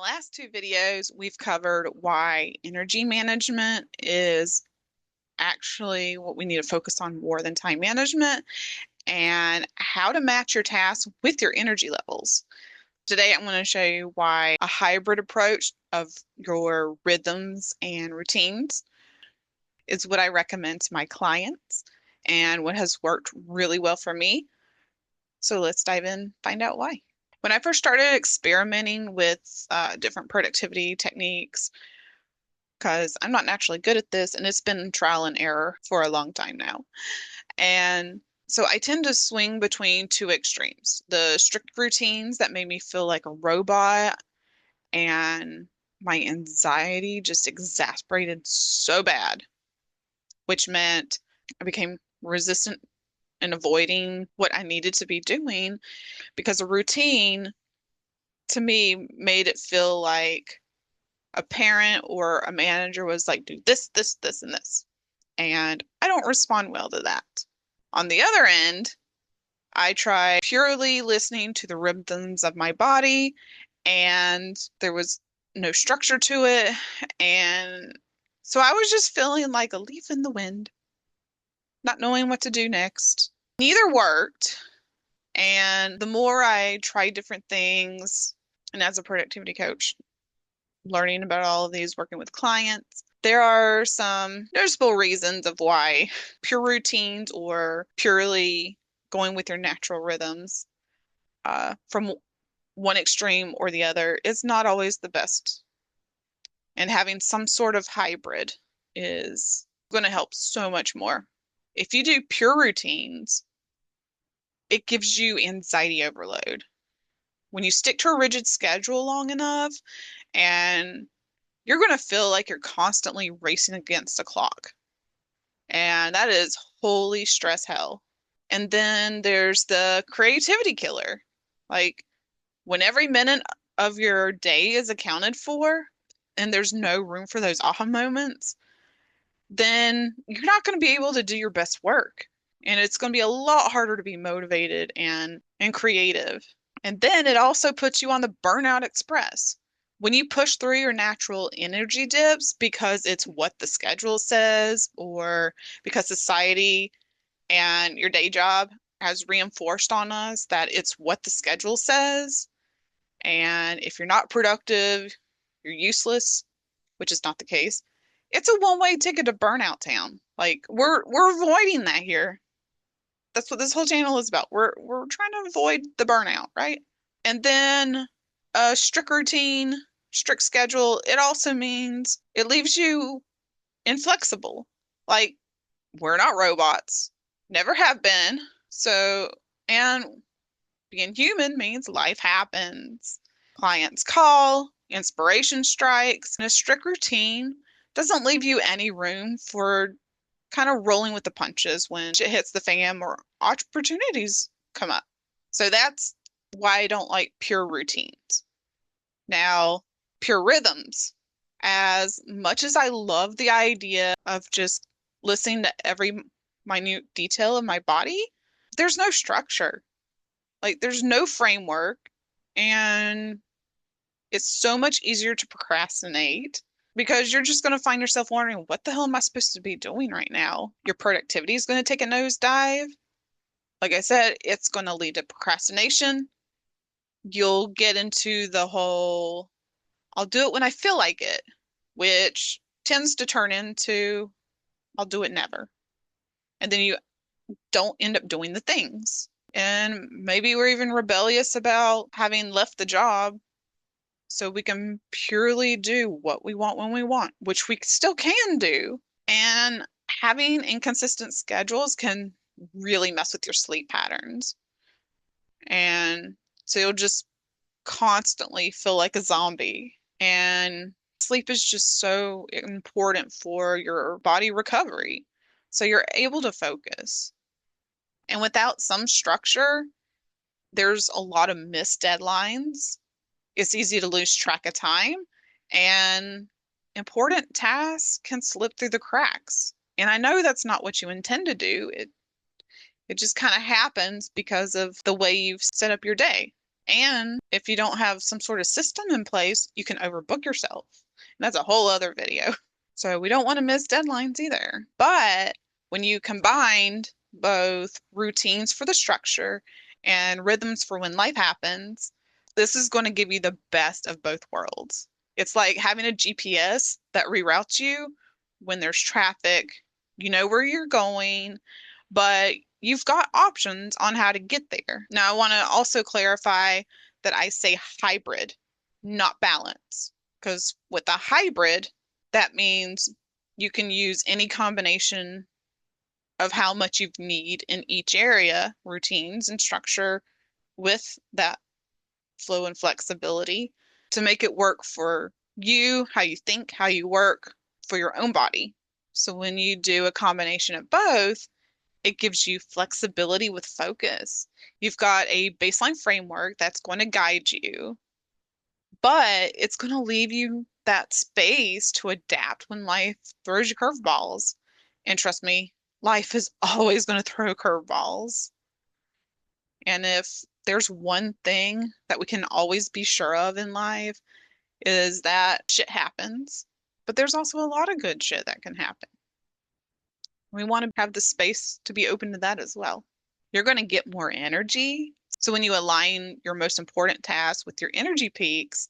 last two videos, we've covered why energy management is actually what we need to focus on more than time management and how to match your tasks with your energy levels. Today, I'm going to show you why a hybrid approach of your rhythms and routines is what I recommend to my clients and what has worked really well for me. So let's dive in, find out why. When I first started experimenting with different productivity techniques, because I'm not naturally good at this, and it's been trial and error for a long time now. And so I tend to swing between two extremes. The strict routines that made me feel like a robot, and my anxiety just exasperated so bad, which meant I became resistant and avoiding what I needed to be doing because a routine to me made it feel like a parent or a manager was like, do this, this, this, and this. And I don't respond well to that. On the other end, I try purely listening to the rhythms of my body, and there was no structure to it. And so I was just feeling like a leaf in the wind, not knowing what to do next. Neither worked. And the more I tried different things, and as a productivity coach, learning about all of these, working with clients, there are some noticeable reasons of why pure routines or purely going with your natural rhythms from one extreme or the other is not always the best. And having some sort of hybrid is going to help so much more. If you do pure routines, it gives you anxiety overload. When you stick to a rigid schedule long enough, and you're going to feel like you're constantly racing against the clock. And that is holy stress hell. And then there's the creativity killer. Like when every minute of your day is accounted for and there's no room for those aha moments, then you're not going to be able to do your best work. And it's going to be a lot harder to be motivated and creative. And then it also puts you on the burnout express. When you push through your natural energy dips because it's what the schedule says or because society and your day job has reinforced on us that it's what the schedule says, and if you're not productive, you're useless, which is not the case. It's a one-way ticket to burnout town. Like we're avoiding that here. That's what this whole channel is about. We're trying to avoid the burnout, right? And then a strict routine, strict schedule, it also means it leaves you inflexible. Like we're not robots, never have been. So, and being human means life happens. Clients call, inspiration strikes, and a strict routine doesn't leave you any room for kind of rolling with the punches when shit hits the fan or opportunities come up. So that's why I don't like pure routines. Now, pure rhythms. As much as I love the idea of just listening to every minute detail of my body, there's no structure. Like, there's no framework, and it's so much easier to procrastinate because you're just going to find yourself wondering, what the hell am I supposed to be doing right now? Your productivity is going to take a nosedive. Like I said, it's going to lead to procrastination. You'll get into the whole, I'll do it when I feel like it, which tends to turn into, I'll do it never. And then you don't end up doing the things. And maybe we're even rebellious about having left the job so we can purely do what we want when we want, which we still can do. And having inconsistent schedules can really mess with your sleep patterns. And so you'll just constantly feel like a zombie. And sleep is just so important for your body recovery. So you're able to focus. And without some structure, there's a lot of missed deadlines. It's easy to lose track of time, and important tasks can slip through the cracks. And I know that's not what you intend to do. It just kind of happens because of the way you've set up your day. And if you don't have some sort of system in place, you can overbook yourself. And that's a whole other video. So we don't want to miss deadlines either. But when you combined both routines for the structure and rhythms for when life happens, this is going to give you the best of both worlds. It's like having a GPS that reroutes you when there's traffic. You know where you're going, but you've got options on how to get there. Now, I want to also clarify that I say hybrid, not balance, because with a hybrid, that means you can use any combination of how much you need in each area, routines and structure, with that flow and flexibility to make it work for you, how you think, how you work for your own body. So when you do a combination of both, it gives you flexibility with focus. You've got a baseline framework that's going to guide you, but it's going to leave you that space to adapt when life throws you curveballs. And trust me, life is always going to throw curveballs. And if there's one thing that we can always be sure of in life is that shit happens, but there's also a lot of good shit that can happen. We want to have the space to be open to that as well. You're going to get more energy. So when you align your most important tasks with your energy peaks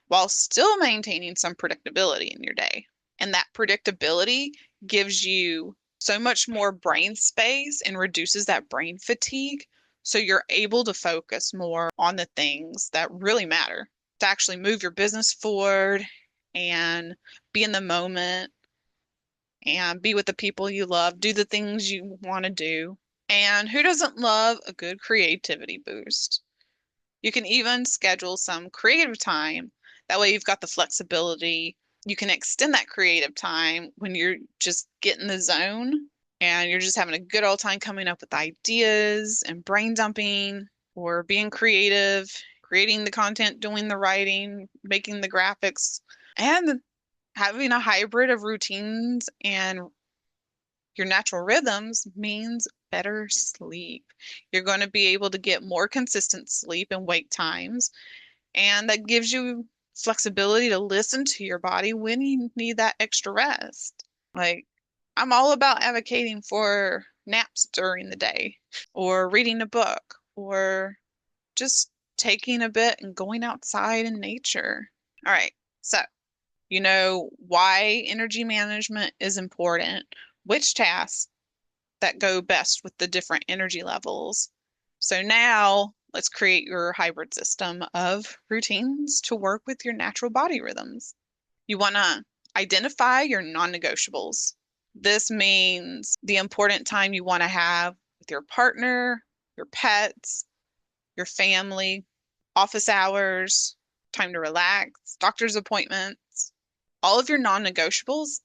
while still maintaining some predictability in your day. And that predictability gives you so much more brain space and reduces that brain fatigue. So you're able to focus more on the things that really matter, to actually move your business forward and be in the moment and be with the people you love, do the things you want to do. And who doesn't love a good creativity boost? You can even schedule some creative time. That way you've got the flexibility. You can extend that creative time when you're just getting the zone and you're just having a good old time coming up with ideas and brain dumping or being creative, creating the content, doing the writing, making the graphics, and having a hybrid of routines and your natural rhythms means better sleep. You're going to be able to get more consistent sleep and wake times, and that gives you flexibility to listen to your body when you need that extra rest. Like, I'm all about advocating for naps during the day, or reading a book, or just taking a bit and going outside in nature. All right, so you know why energy management is important, which tasks that go best with the different energy levels. So now let's create your hybrid system of routines to work with your natural body rhythms. You want to identify your non-negotiables. This means the important time you want to have with your partner, your pets, your family, office hours, time to relax, doctor's appointments, all of your non-negotiables.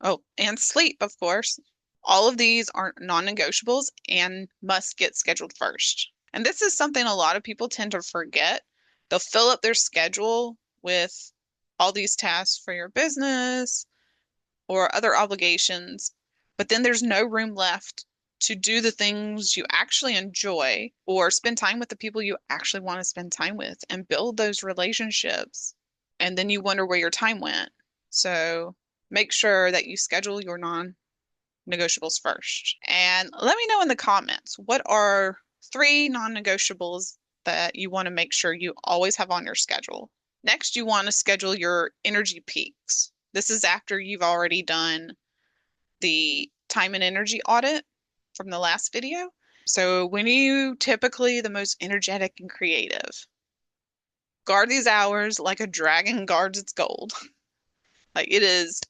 Oh, and sleep, of course. All of these are non-negotiables and must get scheduled first. And this is something a lot of people tend to forget. They'll fill up their schedule with all these tasks for your business or other obligations, but then there's no room left to do the things you actually enjoy or spend time with the people you actually want to spend time with and build those relationships. And then you wonder where your time went. So make sure that you schedule your non-negotiables first. And let me know in the comments, what are 3 non-negotiables that you want to make sure you always have on your schedule? Next, you want to schedule your energy peaks. This is after you've already done the time and energy audit from the last video. So when you typically the most energetic and creative, guard these hours like a dragon guards its gold. Like, it is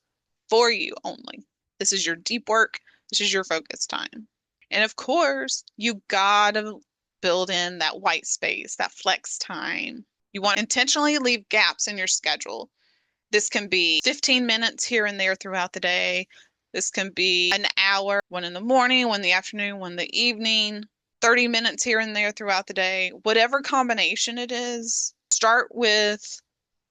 for you only. This is your deep work. This is your focus time. And of course, you gotta build in that white space, that flex time. You want to intentionally leave gaps in your schedule. This can be 15 minutes here and there throughout the day. This can be an hour, one in the morning, one in the afternoon, one in the evening, 30 minutes here and there throughout the day. Whatever combination it is, start with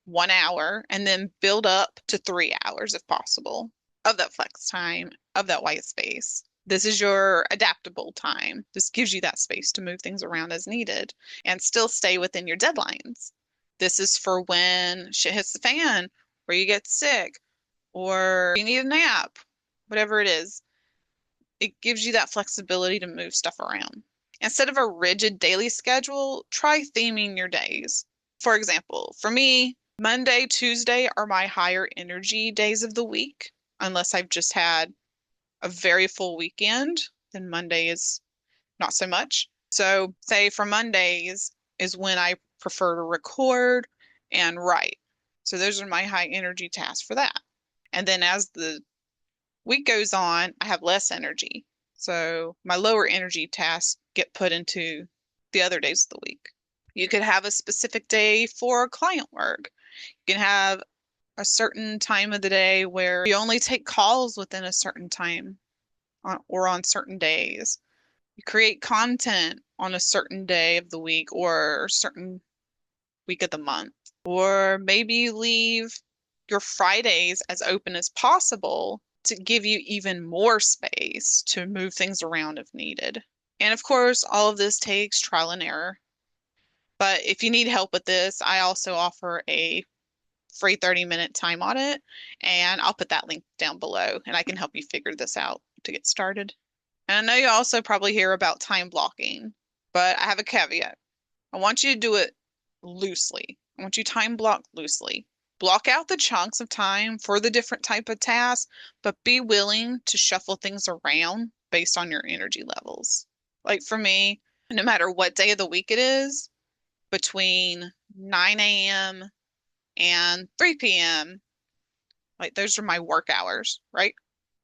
1 hour and then build up to 3 hours if possible of that flex time, of that white space. This is your adaptable time. This gives you that space to move things around as needed and still stay within your deadlines. This is for when shit hits the fan, or you get sick, or you need a nap, whatever it is. It gives you that flexibility to move stuff around. Instead of a rigid daily schedule, try theming your days. For example, for me, Monday, Tuesday are my higher energy days of the week, unless I've just had a very full weekend, then Monday is not so much. So, say for Mondays is when I prefer to record and write. So, those are my high energy tasks for that. And then as the week goes on, I have less energy. So, my lower energy tasks get put into the other days of the week. You could have a specific day for client work. You can have a certain time of the day where you only take calls within a certain time or on certain days. You create content on a certain day of the week or a certain week of the month. Or maybe you leave your Fridays as open as possible to give you even more space to move things around if needed. And of course, all of this takes trial and error. But if you need help with this, I also offer a free 30-minute time audit, and I'll put that link down below and I can help you figure this out to get started. And I know you also probably hear about time blocking, but I have a caveat. I want you to do it loosely. I want you to time block loosely. Block out the chunks of time for the different type of tasks, but be willing to shuffle things around based on your energy levels. Like for me, no matter what day of the week it is, between 9 a.m. and 3 p.m., like those are my work hours, right?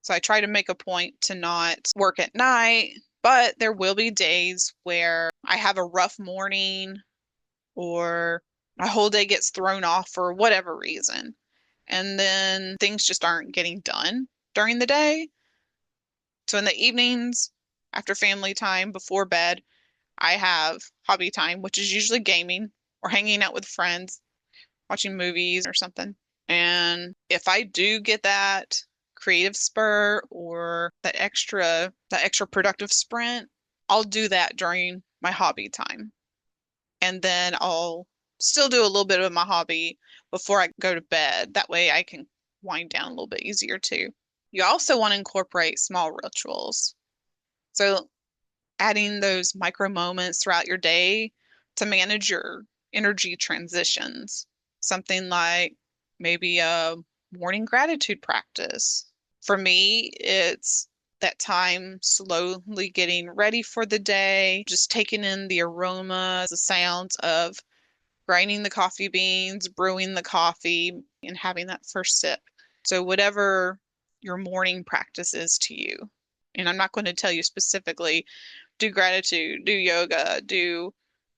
So I try to make a point to not work at night, but there will be days where I have a rough morning or my whole day gets thrown off for whatever reason. And then things just aren't getting done during the day. So in the evenings, after family time, before bed, I have hobby time, which is usually gaming or hanging out with friends, watching movies or something. And if I do get that creative spur or that extra productive sprint, I'll do that during my hobby time. And then I'll still do a little bit of my hobby before I go to bed. That way I can wind down a little bit easier too. You also want to incorporate small rituals. So adding those micro moments throughout your day to manage your energy transitions. Something like maybe a morning gratitude practice. For me, it's that time slowly getting ready for the day, just taking in the aromas, the sounds of grinding the coffee beans, brewing the coffee, and having that first sip. So, whatever your morning practice is to you. And I'm not going to tell you specifically do gratitude, do yoga, do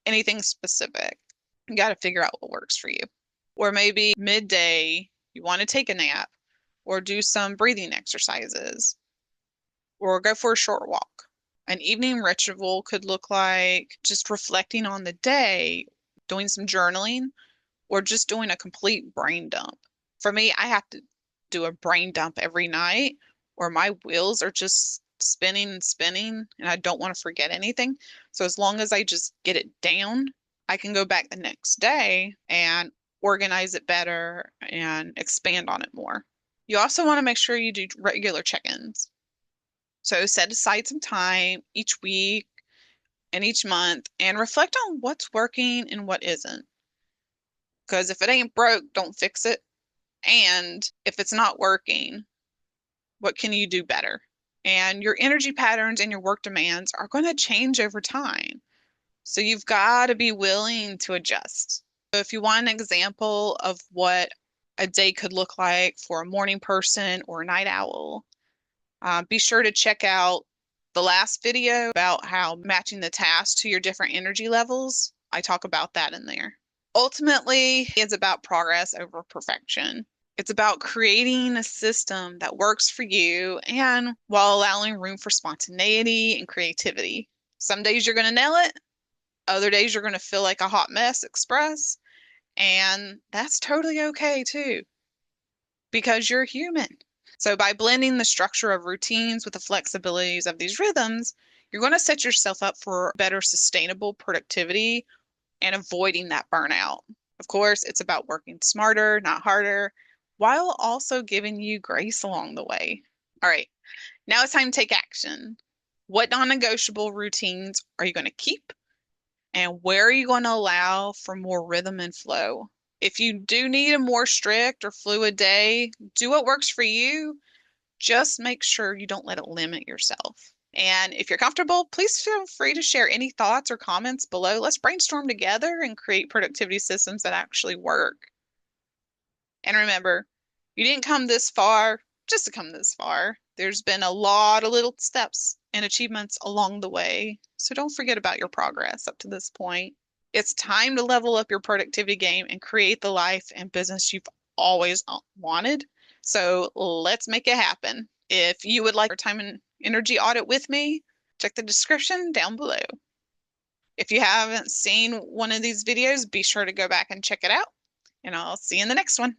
anything specific. You got to figure out what works for you. Or maybe midday, you want to take a nap or do some breathing exercises or go for a short walk. An evening ritual could look like just reflecting on the day, doing some journaling, or just doing a complete brain dump. For me, I have to do a brain dump every night, or my wheels are just spinning and spinning, and I don't want to forget anything. So as long as I just get it down, I can go back the next day and organize it better and expand on it more. You also want to make sure you do regular check-ins. So set aside some time each week and each month and reflect on what's working and what isn't. Because if it ain't broke, don't fix it. And if it's not working, what can you do better? And your energy patterns and your work demands are going to change over time. So you've got to be willing to adjust. So if you want an example of what a day could look like for a morning person or a night owl, be sure to check out the last video about how matching the tasks to your different energy levels. I talk about that in there. Ultimately, it's about progress over perfection. It's about creating a system that works for you and while allowing room for spontaneity and creativity. Some days you're going to nail it. Other days you're going to feel like a hot mess express. And that's totally okay too, because you're human. So by blending the structure of routines with the flexibilities of these rhythms, you're going to set yourself up for better sustainable productivity and avoiding that burnout. Of course, it's about working smarter, not harder, while also giving you grace along the way. All right, now it's time to take action. What non-negotiable routines are you going to keep? And where are you going to allow for more rhythm and flow? If you do need a more strict or fluid day, do what works for you. Just make sure you don't let it limit yourself. And if you're comfortable, please feel free to share any thoughts or comments below. Let's brainstorm together and create productivity systems that actually work. And remember, you didn't come this far just to come this far. There's been a lot of little steps and achievements along the way. So don't forget about your progress up to this point. It's time to level up your productivity game and create the life and business you've always wanted. So let's make it happen. If you would like a time and energy audit with me, check the description down below. If you haven't seen one of these videos, be sure to go back and check it out, and I'll see you in the next one.